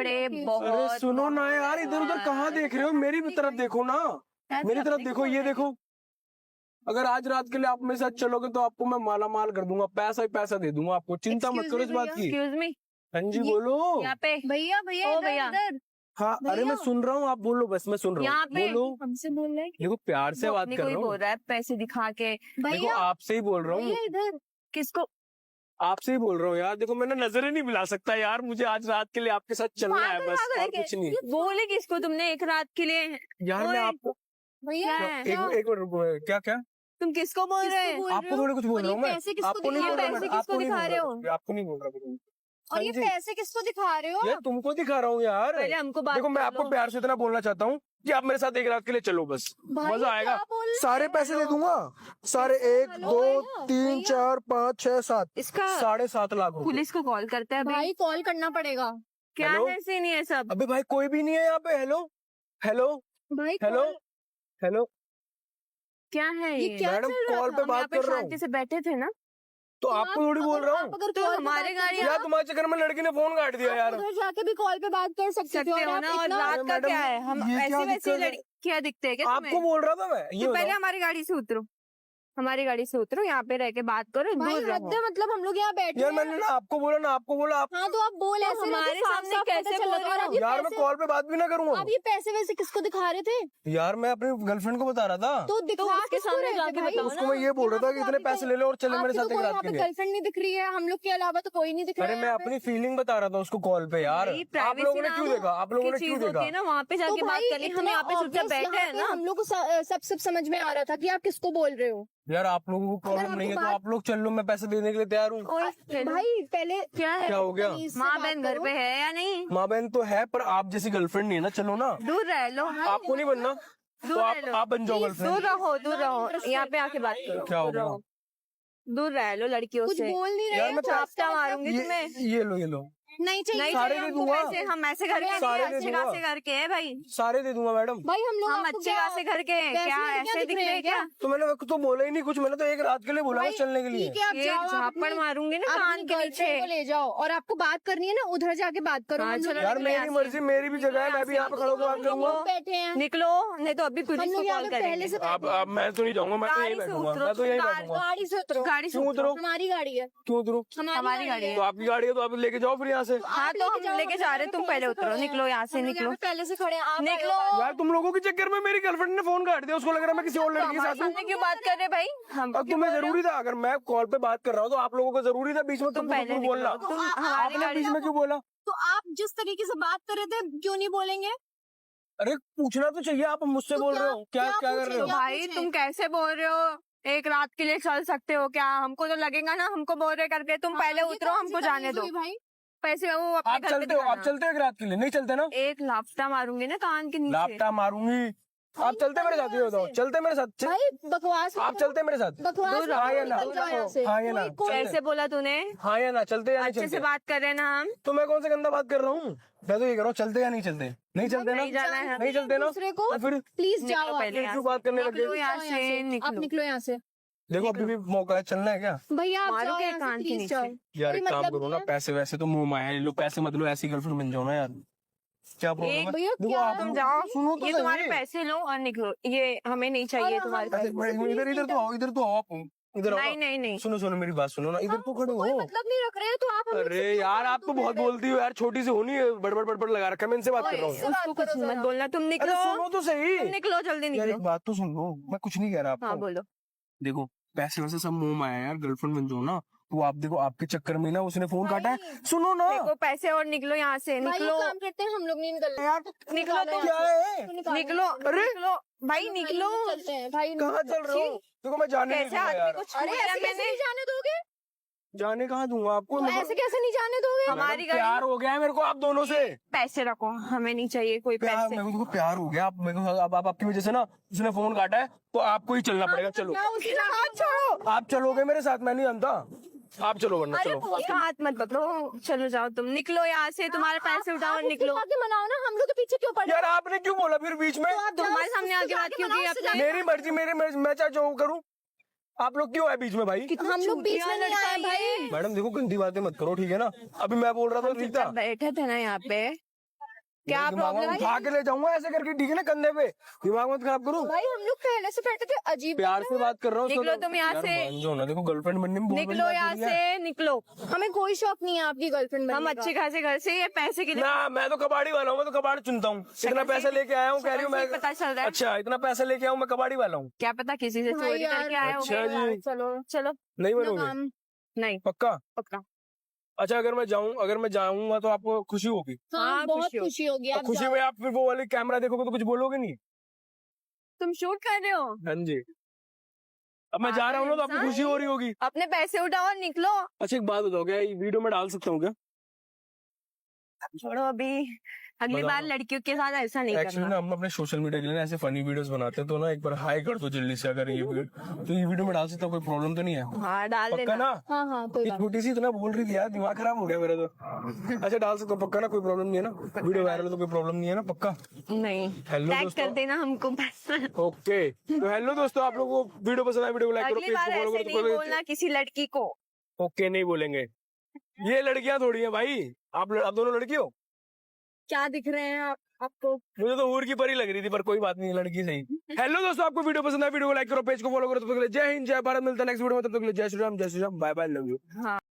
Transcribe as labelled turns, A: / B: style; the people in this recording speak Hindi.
A: कपड़े
B: अरे
A: बहुत
B: सुनो ना यार, इधर उधर कहाँ देख रहे हो? मेरी तरफ देखो ना, मेरी तरफ देखो, ये देखो। अगर आज रात के लिए आप मेरे साथ चलोगे तो आपको मैं माला माल कर दूंगा, पैसा ही पैसा दे दूंगा आपको, चिंता मत करो इस बात की।
A: एक्सक्यूज मी,
B: हाँ जी बोलो।
A: यहाँ पे
C: भैया भैया
A: ओ
C: इधर
A: भैया।
C: इधर
B: हाँ अरे मैं सुन रहा हूँ, आप बोलो, बस मैं सुन रहा
A: यहाँ
B: हूँ,
A: पे
B: बोलो।
C: हमसे बोल रहे हैं
B: देखो प्यार से
A: वो
B: बात
A: अपने
B: कर
A: को ही
B: रहा
A: बोल
B: हूँ,
A: रहा है पैसे दिखा के।
B: देखो
C: भैया
B: आपसे ही बोल रहा हूँ,
C: भैया इधर
A: किसको?
B: आपसे ही बोल रहा हूँ यार। देखो मैंने नजर ही नहीं मिला सकता यार, मुझे आज रात के लिए आपके साथ चलना है बस, और कुछ नहीं।
A: बोले किसको तुमने एक रात के लिए?
B: यार मैं
A: ओए,
B: आपको
C: भैया
A: क्या है?
B: एक मिनट रुको, क्या क्या
A: तुम किसको बोल रहे
C: किसको
A: हो?
C: बोल रहे
B: आपको
C: हो?
B: थोड़ी कुछ बोल
C: और
B: रहा
C: ये
B: हूँ मैं,
C: पैसे किसको
B: आपको नहीं बोल रहा,
A: पैसे
B: मैं
A: किसको
B: आपको नहीं
A: दिखा
B: बोल
A: रहे
B: रहा,
A: हो?
B: आपको नहीं बोल रहा बिल्कुल।
C: और ये
B: हाँ जी।
C: पैसे किसको दिखा रहे हो
B: यार तुमको दिखा रहा हूँ यार।
A: पहले हमको बात
B: देखो मैं
A: कर
B: आपको
A: लो।
B: प्यार से इतना बोलना चाहता हूँ कि आप मेरे साथ एक रात के लिए चलो बस,
C: भाई,
B: मजा आएगा।
C: क्या बोल रहे
B: सारे पैसे दे दूंगा, सारे 1
C: हेलो,
B: 2
C: भैया,
B: 3
C: भैया।
B: 4 5 6 7
A: इसका
B: 7.5 लाख रुपए।
A: पुलिस को कॉल करता है भाई।
C: भाई कॉल करना पड़ेगा
A: क्या
B: हेलो?
A: है सीन ये सब?
B: अबे भाई कोई भी नहीं है यहाँ पे। हेलो हेलो
C: भाई
B: हेलो
C: call-
B: हेलो,
A: क्या है
C: ये
A: ये?
C: क्या
B: मैडम
C: चल रहा
B: कॉल
C: था?
B: पे
A: हम
B: बात
A: यहाँ पे
B: कर रहा हूँ,
A: शांति से बैठे थे ना।
B: तो आपको थोड़ी बोल रहा हूँ।
C: अगर
A: तो
C: call पे
A: हमारे
C: बात
A: गाड़ी
C: करते
B: यार तुम्हारे चक्कर में लड़की ने फोन काट दिया यार।
C: उधर जाके भी कॉल पे बात कर सकते
A: सकते हो ना, और
C: इतना-
A: रात का
B: मैडम,
A: क्या है? हम
B: ये क्या
A: ऐसी वैसी
B: दिक्कत है?
A: लड़कियां दिखते हैं क्या
B: आपको
A: तुम्हें?
B: बोल रहा था मैं, ये
A: तो पहले
B: बताओ।
A: हमारी गाड़ी से उतरो, हमारी गाड़ी से उतरो, यहाँ पे रह के बात करो,
C: भाई
A: दूर
C: हद
A: रहो।
C: है, मतलब हम लोग यहाँ बैठे
B: यार
C: हैं।
B: मैंने ना आपको बोला ना, आपको बोला आप।
C: हाँ तो आप बोल
A: तो
C: ऐसे रहे थे,
A: हमारे
C: साफ
A: सामने
C: साफ पता
A: कैसे
C: चल
A: बोल
C: रहा
A: रहे
C: था।
A: हो?
C: ये
B: यार मैं
C: पैसे-
B: कॉल पे बात भी ना करूंगा।
C: आप ये पैसे वैसे किसको दिखा रहे थे?
B: यार मैं अपनी गर्लफ्रेंड को बता रहा था,
C: तो दिखा
A: उसके
C: किसको
A: सामने
C: रहे थे
A: जाके
C: भाई?
A: बताओ
B: उसको मैं ये बोल रहा था कि इतने पैसे ले लो और चले मेरे
C: आपकी
B: साथ
C: तो
B: एक
C: कोई
B: रात
C: यहाँ
B: के
C: पे
B: लिए।
C: गर्लफ्रेंड नहीं दिख रही है, हम लोग के अलावा तो कोई नहीं दिख रहा
B: अरे
C: है
B: मैं
C: यहाँ पे।
B: अपनी फीलिंग बता रहा था उसको कॉल पे यार।
A: भाई,
B: आप
A: privacy
B: लोगों ने
A: नाम
B: क्यों देखा, आप लोगों ने
A: की
B: क्यों
A: चीज होती है
B: देखा?
A: ना, वहाँ पे जाके
C: तो
A: बात
C: भाई
A: करनी। हम
C: इतना
A: यहाँ पे चुपचाप
C: obvious
A: बैठे
C: यहाँ
A: हैं
C: पे
A: ना।
C: हम लोग को सब समझ में आ रहा था कि आप किसको बोल रहे हो।
B: यार आप लोगों को
C: अगर
B: प्रॉब्लम
C: आपको
B: नहीं है तो
C: बात-
B: आप लोग चल लो, मैं पैसे देने के लिए तैयार हूँ।
A: ओए, हेलो।
C: भाई पहले
A: क्या है?
B: क्या हो गया?
C: तमीज से
A: माँ
C: बात
A: बहन घर
C: करो।
A: पे है या नहीं?
B: माँ बहन तो है, पर आप जैसी गर्लफ्रेंड नहीं है ना, चलो ना।
A: दूर रह लो,
B: आपको नहीं बनना तो
A: दूर रह लो।
B: आप बन जाओ
A: दूर
B: गर्लफ्रेंड।
A: रहो, दूर रहो, यहाँ पे आके बात करो।
B: क्या हो
A: दूर
B: गया?
A: रहो, दूर रह लो लड़कियों
C: कुछ
A: से।
C: बोल नहीं रहे
B: यार
C: हैं,
B: मैं
C: तो
B: तो
C: आपका
A: मारूंगी
C: मतलब-
A: तुम्हें।
B: ये लो, ये लो,
C: नहीं चाहिए
A: नहीं
B: सारे
A: चाहिए
B: दे
A: हमको
B: दूंगा।
A: पैसे, हम ऐसे घर के
B: सारे
A: नहीं,
B: दे
A: अच्छे
B: दूंगा।
A: खासे घर के हैं भाई।
B: सारे दे दूंगा मैडम।
C: भाई हम लोग
A: हम
C: आपको
A: अच्छे
C: क्या-
A: खासे घर के हैं,
C: वैसे
A: क्या
C: लड़कियां
A: ऐसे
C: दिख
A: दिख
C: रही
A: रहे
C: हैं
A: हैं क्या?
B: तो मैंने तो बोला ही नहीं कुछ, मैंने तो एक रात के लिए बोला
C: भाई,
B: बस चलने के लिए।
C: ठीक है, आप
A: ये
C: जाओ, आप
A: झापड़
C: अपनी-
A: मारूंगी ना
C: आप
A: कान
C: अपनी
A: के
C: गर्लफ्रेंड
A: नीचे।
C: को ले जाओ, और आपको बात करनी है ना उधर जाके बात करो।
A: हाँ,
C: हम लोग
A: चलो,
B: यार
A: निकलो यहाँ
B: मेरी
A: से।
B: मर्जी, मेरी भी जगह है, मैं भी यहाँ पे खड़ा होकर बात करूंगा।
C: बैठे हैं
A: निकलो, नहीं तो अभी
C: हम
A: पुलिस को
C: लोग यहाँ
A: कॉल
C: पे पहले
A: करेंगे।
C: से
B: आप मैं तो नहीं जाऊंगा, मैं तो यहीं
A: गाड़ी से
B: बैठूंगा,
A: उतरो,
B: मैं तो यहीं
A: कार-
B: बैठूंगा।
C: गाड़ी से उतरो,
A: गाड़ी से
B: क्यों
A: उतरो।
B: उतरो?
C: हमारी गाड़ी है,
B: क्यों उतरो?
A: हमारी गाड़ी है।
B: तो आपकी गाड़ी है तो आप लेके जाओ फिर यहाँ से।
A: हाँ तो हम लेके जा रहे हैं, तुम पहले उतरो, निकलो यहाँ से, निकलो।
C: पहले से खड़े हैं, आप
A: निकलो।
C: आए हो।
B: यार तुम लोगों के चक्कर में मेरी गर्लफ्रेंड ने फोन काट दिया, उसको लग रहा है मैं किसी और लड़की के
A: हमारे
B: साथ हूँ।
A: सामने क्यों बात कर रहे भाई? हम
B: अब तुम्हें जरूरी था, अगर मैं कॉल पे बात कर रहा हूँ तो आप लोगों को जरूरी था बीच में
A: तुम
B: तुम
A: पहले
B: बोलना।
A: निकलो, तुम हमारी
B: आपने
A: गाड़ी
B: बीच में क्यों बोला?
C: तो आप जिस तरीके से बात कर रहे थे क्यों नहीं बोलेंगे?
B: अरे पूछना तो चाहिए, आप मुझसे
C: तो
B: बोल
C: क्या-
B: रहे हो, क्या
C: क्या
B: क्या कर रहे हो?
C: पूछेंगे?
A: भाई तुम कैसे बोल रहे हो? एक रात के लिए चल सकते हो क्या? हमको तो लगेगा ना, हमको बोल रहे करके। तुम पहले
C: हाँ, ये
A: उतरो,
C: कौन
A: हमको
C: सी
A: जाने
C: तमीज
A: दो।
C: हुई भाई?
A: पैसे वो अपने
B: आप
A: घर पे
B: चलते हो, आप
A: दिखाना।
B: चलते हो एक रात के लिए? नहीं चलते ना,
A: एक लाफ्टा मारूंगी ना कान के नीचे।
B: लापटा मारूंगी। आप चलते मेरे साथ, ये बताओ, चलते मेरे साथ?
C: भाई बकवास
B: आप चलते मेरे साथ?
C: बकवास
A: दूर
B: हाँ या ना?
C: निकल जाओ यहाँ से।
B: हाँ या ना?
C: कोई-
A: कैसे बोला तूने?
B: हाँ या ना? चलते या नहीं
A: अच्छे से
B: चलते?
A: बात कर रहे हैं ना हम।
B: तो मैं कौन से गंदा बात कर रहा हूँ? मैं तो ये कर रहा हूँ, चलते या नहीं चलते? नहीं चलते ना?
A: नहीं जाना है।
B: नहीं चलते ना?
C: दूसरे को
B: तो फिर
C: प्लीज
A: निकलो
C: जाओ,
A: पहले
B: फिर
A: यहाँ
B: क्यों
A: से।
B: बात करने लग
A: निकलो
B: गए?
A: यहाँ से,
C: आप
A: निकलो।
C: निकलो यहाँ से।
B: देखो अभी भी मौका है, चलना है क्या?
C: भैया आप
A: मारो
C: जाओ
A: के
C: यहाँ से,
A: कान के
C: प्लीज
A: नीचे।
C: जाओ।
B: यार
C: कोई
B: एक काम
C: मतलब
B: करो ना,
C: नहीं है।
B: पैसे वैसे तो मुंह माया, ले लो पैसे, मतलब ऐसी गर्लफ्रेंड बन जाओ ना यार। क्या प्रॉब्लम है?
C: भैया
B: देखो
C: क्या
B: आप
C: है?
B: लोग-
A: जाओ,
B: सुनो तो
A: ये
B: सही।
A: तुम्हारे पैसे लो और निकलो। ये हमें नहीं चाहिए
C: और
A: तुम्हारे
C: हम-
A: पैसे।
B: इधर इधर तो आओ, इधर तो आओ आप, इधर आओ
A: नहीं
B: ना।
A: नहीं नहीं,
B: सुनो सुनो मेरी बात सुनो ना, इधर तो खड़े
C: कोई
B: हो।
C: मतलब नहीं रख रहे हैं तो आप हम लोग
B: अरे
C: से क्यों
B: यार
C: बात
B: आप तो
C: कर
B: बहुत
C: रहे हैं?
B: बोलती हो यार, छोटी सी होनी है, बड़बड़ बड़बड़ लगा रखा है, मैं इनसे बात कर रहा हूँ।
A: उसको कुछ
C: करो
A: मत
C: जरा।
A: बोलना, तुम
B: अरे
A: निकलो।
B: सुनो तो सही
A: तुम निकलो, जल्दी
B: यार,
A: निकलो।
B: एक बात तो सुन लो, मैं कुछ नहीं कह रहा
A: हाँ
B: आपको।
A: बोलो।
B: देखो पैसे वैसे सब मुंह में आया यार, गर्लफ्रेंड बन जाओ ना। तो आप देखो आपके चक्कर में ना उसने फोन काटा है। सुनो ना
A: देखो पैसे और निकलो यहाँ से,
C: भाई
A: निकलो।
C: एक काम करते हैं, हम लोग नहीं निकल रहे।
B: यार
A: निकलो तुम।
B: क्या है?
A: निकलो,
B: अरे!
A: निकलो भाई, निकलो।
C: चलते हैं भाई।
B: कहाँ चल रहे हो? देखो मैं जाने नहीं
A: कैसे
B: दूंगा
A: आदमी
B: यार।
A: को
C: अरे
A: छूया
C: ऐसे कैसे
A: मैंने?
C: नहीं जाने दोगे?
B: जाने कहाँ दूंगा आपको?
C: तो ऐसे कैसे नहीं जाने दोगे?
A: हमारी
B: मैडम, प्यार
A: गाड़ी।
B: हो गया है मेरे को आप दोनों से।
A: पैसे रखो, हमें नहीं चाहिए कोई
B: प्यार,
A: पैसे।
B: मेरे को देखो प्यार हो गया, आप मेरे को अब आप आपकी वजह से ना उसने फोन काटा है, तो आपको ही चलना पड़ेगा। चलो
C: क्या उसके हाथ छोड़ो।
B: आप चलोगे मेरे साथ, मैं नहीं जानता। आप चलो वरना
C: अरे
B: चलो।
A: उसका हाथ मत पकड़ो, चलो जाओ तुम, निकलो यहाँ से। तुम्हारे पैसे उठाओ और
C: आप
A: निकलो।
C: उसके आगे मनाओ ना, हम लोग के पीछे क्यों पड़ रहे
B: यार आपने क्यों बोला फिर बीच में?
C: हो?
A: तो हमारे सामने आके बात क्यों की अपने?
B: मेरी मर्जी, मैं चाहे जो करूँ, आप लोग क्यों है बीच में भाई?
C: हम लोग बीच में नहीं आए भाई।
B: मैडम देखो गंदी बातें मत करो, ठीक है ना? अभी मैं बोल रहा था ठीक था।
A: बैठे थे ना यहाँ पे, क्या
B: दिमाग में
A: प्रॉब्लम
B: उठा के ले जाऊंगा ऐसे करके, ठीक है ना, कंधे पे। दिमाग मत खराब करो,
C: भाई हम लोग पहले से बैठे थे, अजीब
B: प्यार से बात कर रहा हूँ।
A: निकलो तुम यहाँ से।
B: जो ना देखो, गर्लफ्रेंड बनने में बहुत बड़ी
A: निकलो
B: बात
A: यहाँ
B: होती है।
A: से, निकलो।
C: हमें कोई शौक नहीं है आपकी गर्लफ्रेंड
A: हम
C: बनने का।
A: अच्छे खासे घर से, ये पैसे के लिए
B: ना, मैं तो कबाड़ी वाला हूँ, मैं तो कबाड़ चुनता हूँ। इतना पैसा लेके आया हूँ, कह रही हूँ मैं।
A: पता चल रहा है।
B: अच्छा, इतना पैसा लेके आया हूँ, मैं कबाड़ी वाला हूँ।
A: क्या पता किसी से
C: हाँ
A: चोरी
C: यार,
A: करके आए हो।
B: अच्छा जी।
C: चलो
A: चलो।
B: नहीं
C: अपना
B: बनोगे
C: काम।
A: नहीं,
B: पक्का?
A: पक्का।
B: अच्छा, अगर मैं जाऊंगा तो आपको खुशी होगी?
C: हाँ,
A: हाँ,
C: बहुत
A: खुशी हो।
C: खुशी होगी।
B: और
C: आप
B: खुशी
C: जाओ।
B: में आप फिर वो वाली कैमरा देखोगे तो कुछ बोलोगे नहीं?
A: तुम शूट कर रहे हो,
B: हाँ जी। अब मैं जा रहा हूँ ना, तो आपको
A: इंसान
B: खुशी हो रही होगी।
A: अपने पैसे उठाओ और निकलो।
B: अच्छा, एक बात बताओ, क्या ये वीडियो में डाल सकता हूँ क्या?
A: छोड़ो अभी, अगली
B: बताओ।
A: बार लड़कियों के साथ ऐसा नहीं
B: एक्चुअली
A: करना।
B: ना हम अपने सोशल मीडिया के लिए ना ऐसे फनी वीडियोस बनाते हैं, तो ना एक बार हाई कर दो जल्दी से, अगर ये वीडियो तो ये वीडियो में डाल सकता हूँ, कोई प्रॉब्लम तो नहीं है?
A: हाँ, डाल
B: पक्का
A: देना।
B: ना?
C: हाँ हाँ, कोई
B: ये
C: बात
B: छोटी सी इतना बोल रही थी यार, दिमाग खराब हो गया मेरा तो। अच्छा, डाल सकता हूँ पक्का ना? कोई प्रॉब्लम नहीं है ना? वीडियो वायरल तो कोई प्रॉब्लम नहीं है ना? पक्का?
A: नहीं,
B: हेलो
A: टैग
B: दोस्तों।
A: कर देना हमको बस।
B: ओके, तो हेलो दोस्तों, आप लोगों को वीडियो पसंद आया, वीडियो को लाइक करो,
A: अगली
B: पेज
A: बार
B: को फॉलो
A: ऐसे
B: करो।
A: नहीं बोलना किसी लड़की को।
B: ओके, नहीं बोलेंगे। ये लड़कियां थोड़ी है भाई, आप दोनों लड़की हो।
C: क्या दिख रहे हैं आप आपको?
B: मुझे तो हूर की परी लग रही थी, पर कोई बात नहीं, लड़की सही। हेलो दोस्तों, आपको वीडियो पसंद आया, वीडियो को लाइक करो, पेज को फॉलो करो। तब तक के लिए जय हिंद, जय भारत। मिलता है नेक्स्ट वीडियो में, तब तक के लिए जय Shri Ram, bye bye, love you.
A: हाँ।